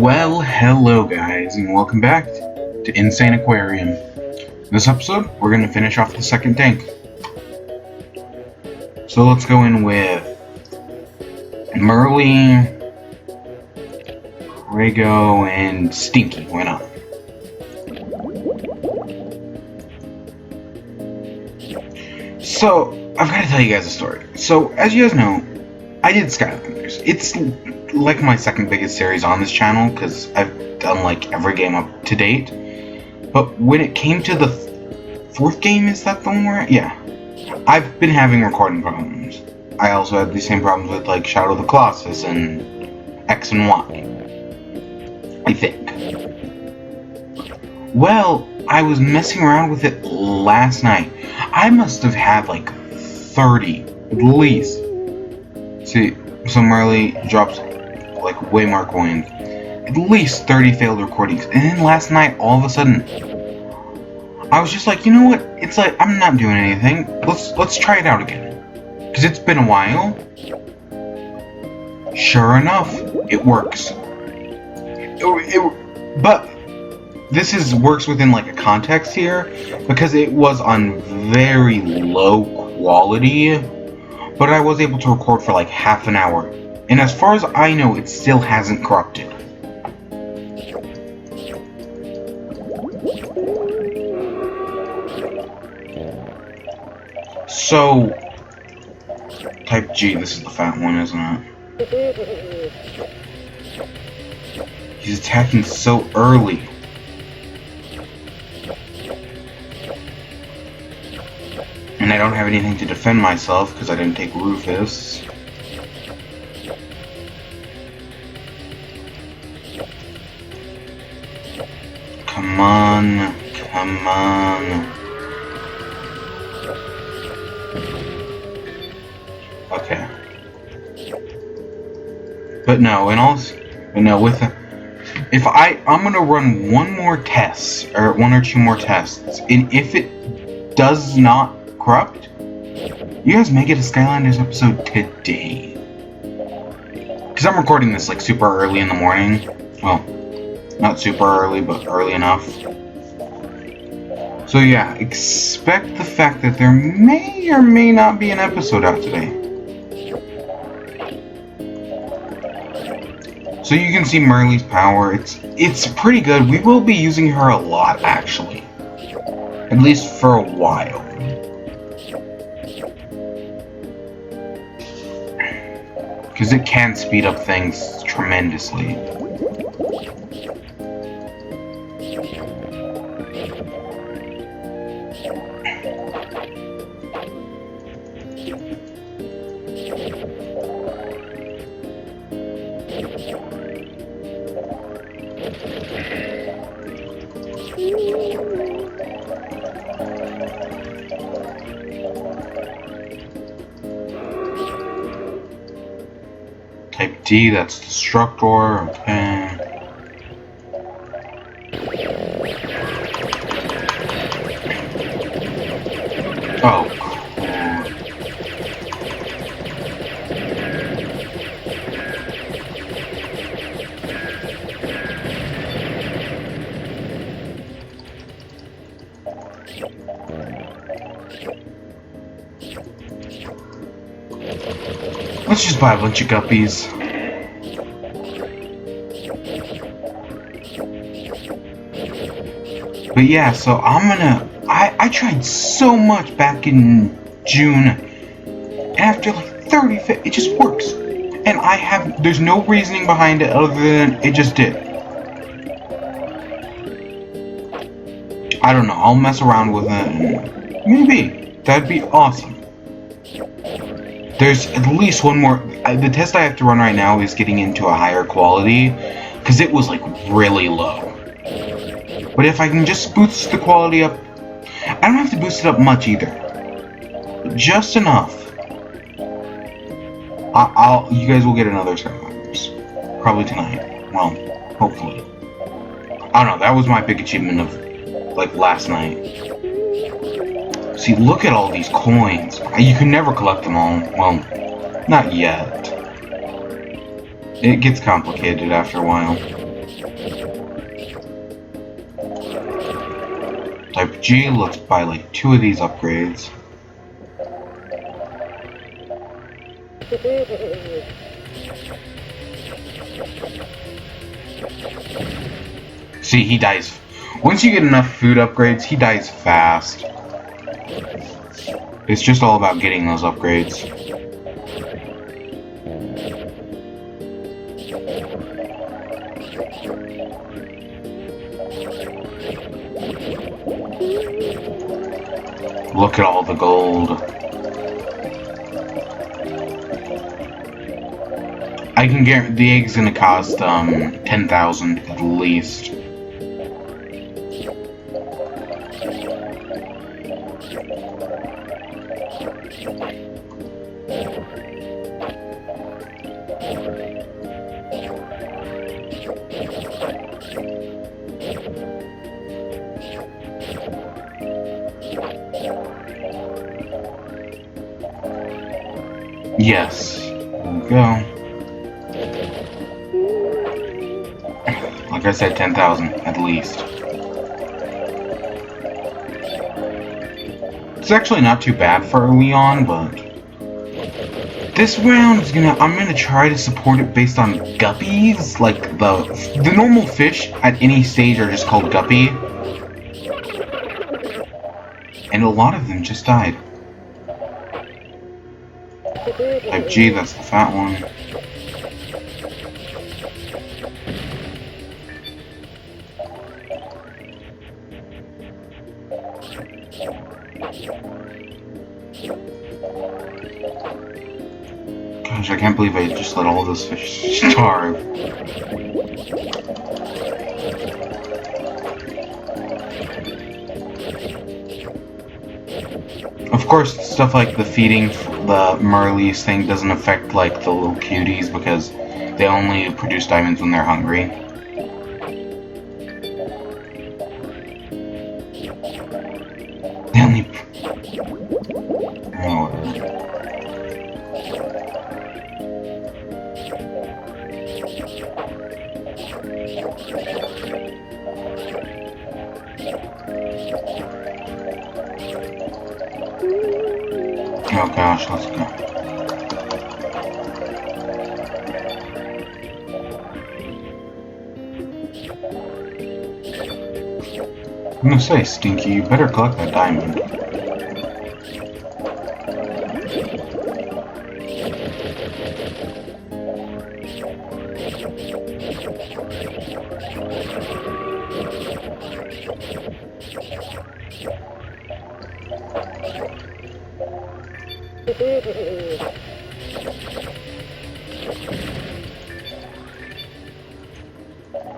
Well, hello guys, and welcome back to Insaniquarium. In this episode, we're going to finish off the second tank. So let's go in with Merly, Rago, and Stinky. Why not? So, I've got to tell you guys a story. So, as you guys know, I did Skylanders. It's like my second biggest series on this channel because I've done like every game up to date. But when it came to the fourth game, is that the one where? Yeah. I've been having recording problems. I also had the same problems with like Shadow of the Colossus and X and Y. I think. Well, I was messing around with it last night. I must have had like 30 at least. See, so Merly drops like way more coins. At least 30 failed recordings. And then last night, all of a sudden, I was just like, you know what? It's like, I'm not doing anything. Let's try it out again. Because it's been a while. Sure enough, it works. But this works within like a context here. Because it was on very low quality. But I was able to record for like half an hour. And as far as I know, it still hasn't corrupted. So, type G, this is the fat one, isn't it? He's attacking so early. And I don't have anything to defend myself because I didn't take Rufus. Come on, come on. Okay. But no, I'm gonna run one or two more tests, and if it does not corrupt, you guys may get a Skylanders episode today. Because I'm recording this like super early in the morning. Well, not super early, but early enough. So yeah, expect the fact that there may or may not be an episode out today. So you can see Merly's power. It's pretty good. We will be using her a lot, actually. At least for a while. Because it can speed up things tremendously. Type D, that's Destructor, okay. Oh, let's just buy a bunch of guppies. But yeah, so I tried so much back in June, and after like 30, it just works. And there's no reasoning behind it other than it just did. I don't know, I'll mess around with it, and maybe, that'd be awesome. There's at least one more. The test I have to run right now is getting into a higher quality, because it was like really low. But if I can just boost the quality up, I don't have to boost it up much either. Just enough. You guys will get another Skylanders. Probably tonight. Well, hopefully. I don't know, that was my big achievement of, like, last night. See, look at all these coins. You can never collect them all. Well, not yet. It gets complicated after a while. Type G, let's buy like 2 of these upgrades. See, he dies. Once you get enough food upgrades, he dies fast. It's just all about getting those upgrades. Look at all the gold. I can guarantee the egg's gonna cost 10,000 at least. Yes, there we go. Like I said, 10,000 at least. It's actually not too bad for early on, but this round is I'm gonna try to support it based on guppies. Like the normal fish at any stage are just called guppy, and a lot of them just died. Type G, that's the fat one. Gosh, I can't believe I just let all those fish starve. Of course, stuff like the feeding the Merleys thing doesn't affect like the little cuties because they only produce diamonds when they're hungry. They only... Oh, oh gosh, let's go. I'm gonna say, Stinky, you better collect that diamond.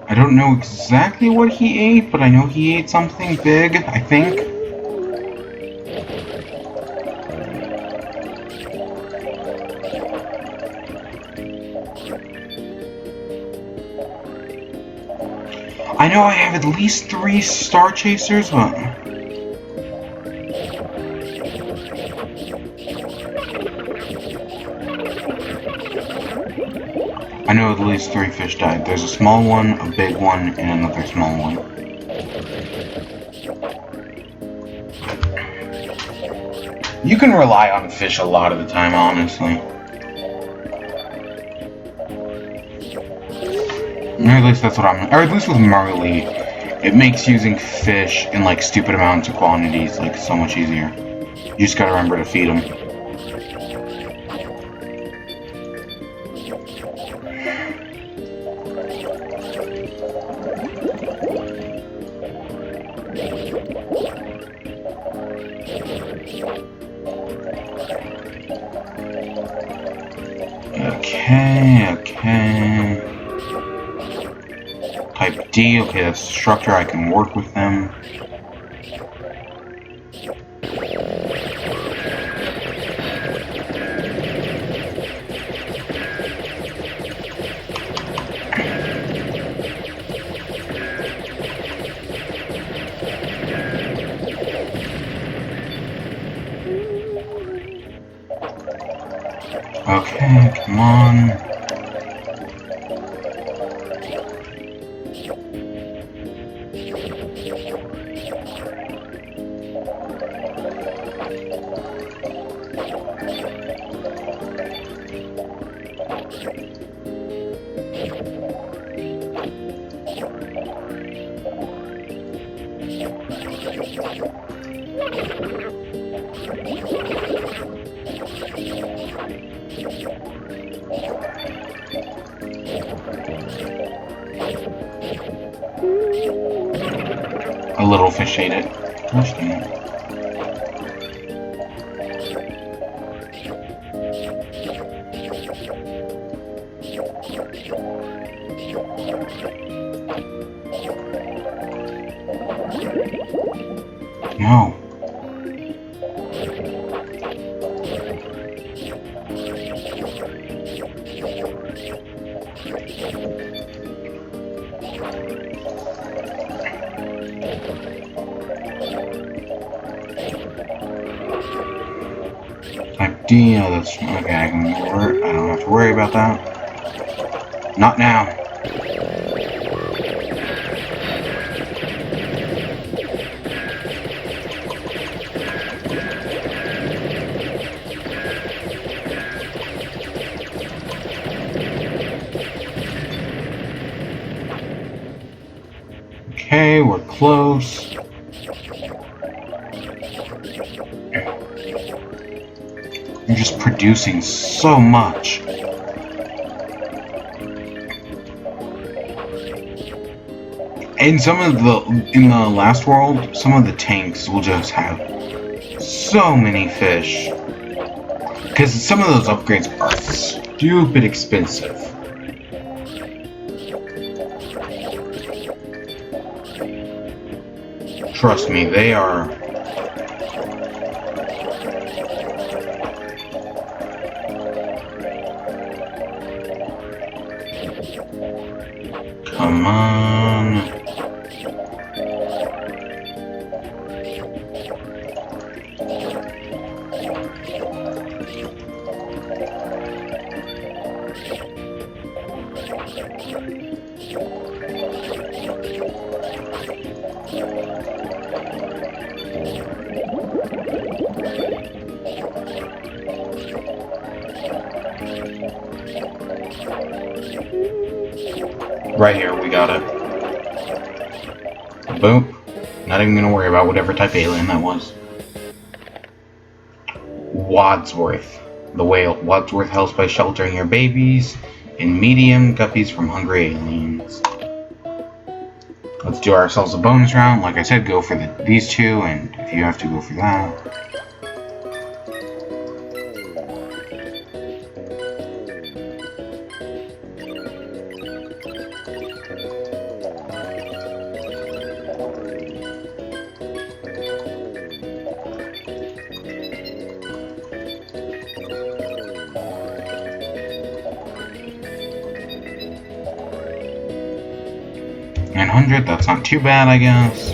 I don't know exactly what he ate, but I know he ate something big, I think. I know I have at least 3 star chasers, but... I know at least 3 fish died. There's a small one, a big one, and another small one. You can rely on fish a lot of the time, honestly. Or at least that's what I'm... Or at least with Marley, it makes using fish in, like, stupid amounts of quantities, like, so much easier. You just gotta remember to feed them. Okay. Type D, okay, that's the structure, I can work with them. Okay, come on. A little fish ate it. Gosh dang it. No. Type D, oh, that's okay. I don't have to worry about that. Not now. Okay, we're close. You're just producing so much. And in the last world, some of the tanks will just have so many fish. Because some of those upgrades are stupid expensive. Trust me, they are. Come on. Right here, we got it. Boom. Not even gonna worry about whatever type alien that was. Wadsworth. The whale. Wadsworth helps by sheltering your babies and medium guppies from hungry aliens. Let's do ourselves a bonus round. Like I said, go for these two, and if you have to, go for that. That's not too bad, I guess.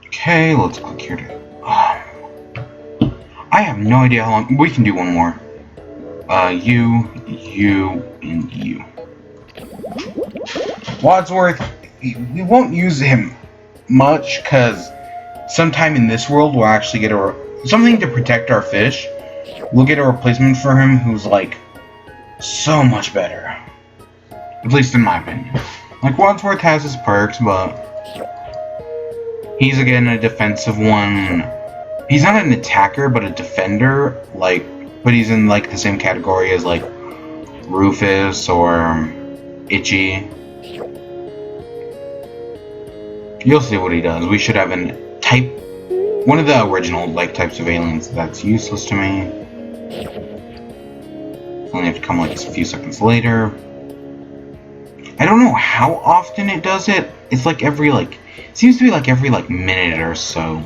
Okay, let's click here to... I have no idea how long... We can do one more. You, and you. Wadsworth, we won't use him much, because sometime in this world we'll actually get something to protect our fish. We'll get a replacement for him who's, like, so much better. At least in my opinion. Like, Wadsworth has his perks, but he's again a defensive one. He's not an attacker, but a defender. Like, but he's in like the same category as like Rufus or Itchy. You'll see what he does. We should have one of the original like types of aliens that's useless to me. Only have to come like a few seconds later. I don't know how often it does it. It's like seems to be like every minute or so.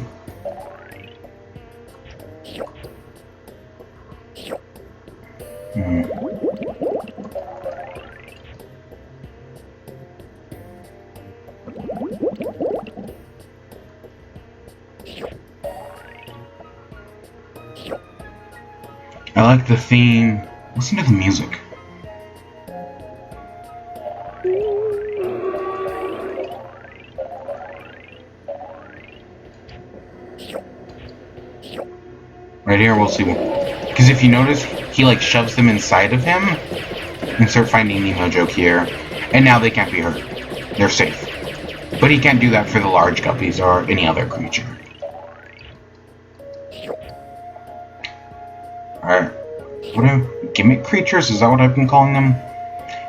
I like the theme. Listen to the music. Right here, we'll see. Because if you notice, he like shoves them inside of him. Insert Finding Nemo joke here. And now they can't be hurt. They're safe. But he can't do that for the large guppies or any other creature. Alright. What are gimmick creatures? Is that what I've been calling them?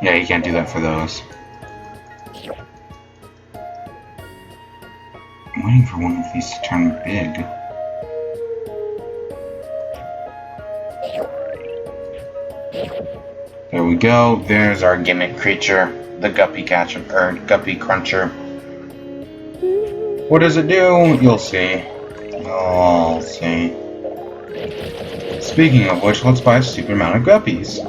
Yeah, you can't do that for those. I'm waiting for one of these to turn big. There we go. There's our gimmick creature, the guppy catcher, or guppy cruncher. What does it do? You'll see. I'll see. Speaking of which, let's buy a stupid amount of guppies.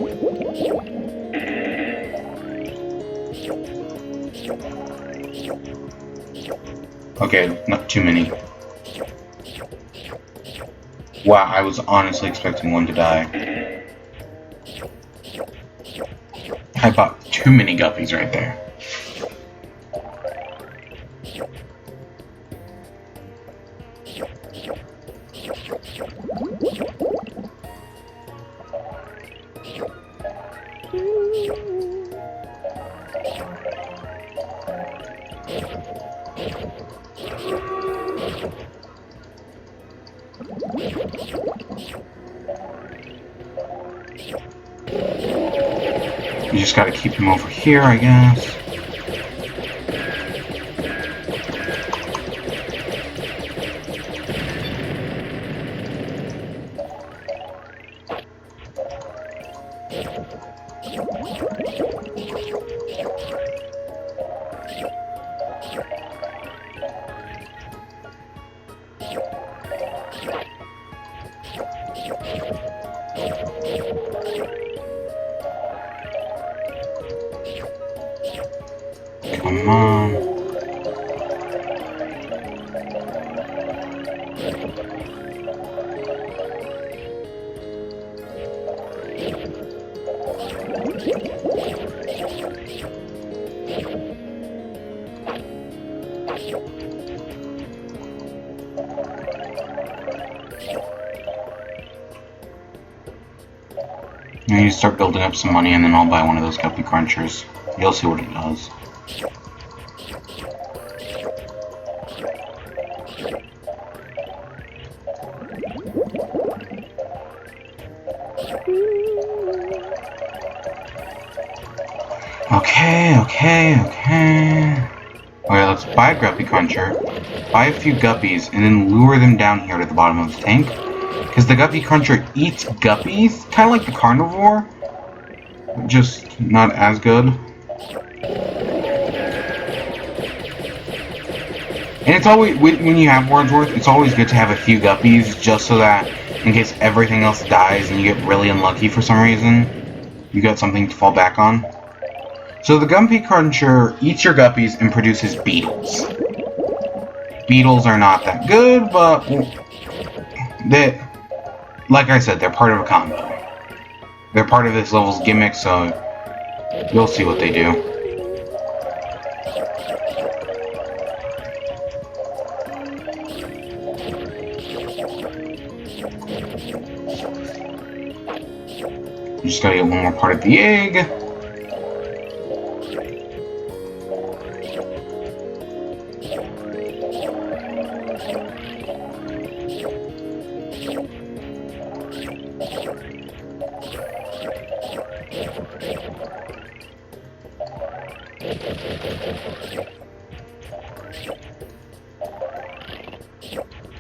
Okay, not too many. Wow, I was honestly expecting one to die. I bought too many guppies right there. You just gotta keep him over here, I guess. Come on. I need to start building up some money and then I'll buy one of those guppy crunchers. You'll see what it does. Okay. Okay, let's buy a guppy cruncher, buy a few guppies, and then lure them down here to the bottom of the tank. Because the guppy cruncher eats guppies, kind of like the carnivore, just not as good. And it's always, when you have Wadsworth, it's always good to have a few guppies, just so that in case everything else dies and you get really unlucky for some reason, you got something to fall back on. So the guppy cruncher eats your guppies and produces beetles. Beetles are not that good, but they, like I said, they're part of a combo. They're part of this level's gimmick, so you'll see what they do. You just gotta get one more part of the egg.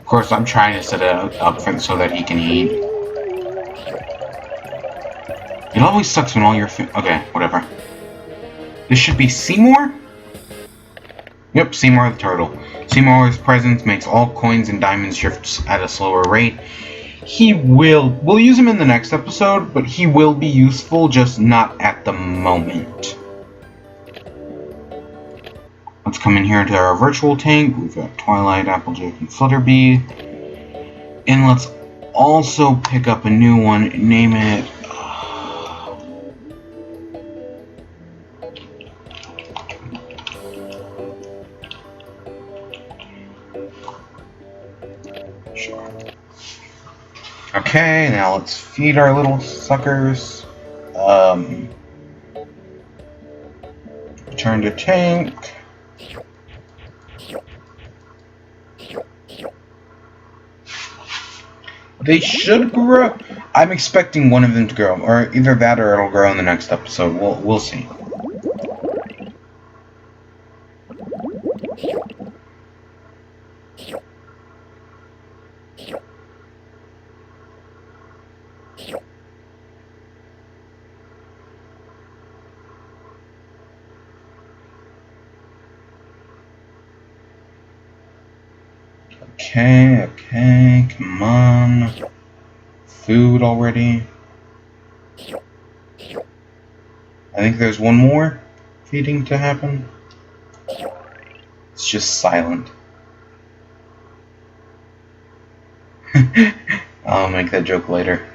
Of course, I'm trying to set it up so that he can eat. It always sucks when all your food... Okay, whatever. This should be Seymour? Yep, Seymour the turtle. Seymour's presence makes all coins and diamonds shift at a slower rate. We'll use him in the next episode, but he will be useful, just not at the moment. Let's come in here to our virtual tank. We've got Twilight, Applejack, and Flutterbee. And let's also pick up a new one, name it... Sure. Okay, now let's feed our little suckers. Return to tank. They should grow. I'm expecting one of them to grow, or either that or it'll grow in the next episode. We'll see. Okay, come on. Food already. I think there's one more feeding to happen. It's just silent. I'll make that joke later.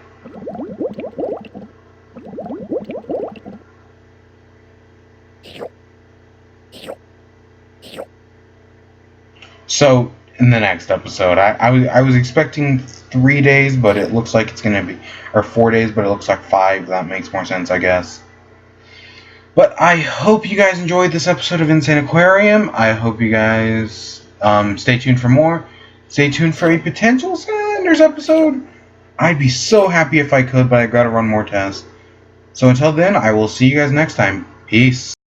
So, in the next episode, I was expecting 3 days, but it looks like it's gonna be, or 4 days, but it looks like 5. That makes more sense, I guess. But I hope you guys enjoyed this episode of Insaniquarium. I hope you guys stay tuned for more. Stay tuned for a potential Skylanders episode. I'd be so happy if I could, but I gotta run more tests. So until then, I will see you guys next time. Peace.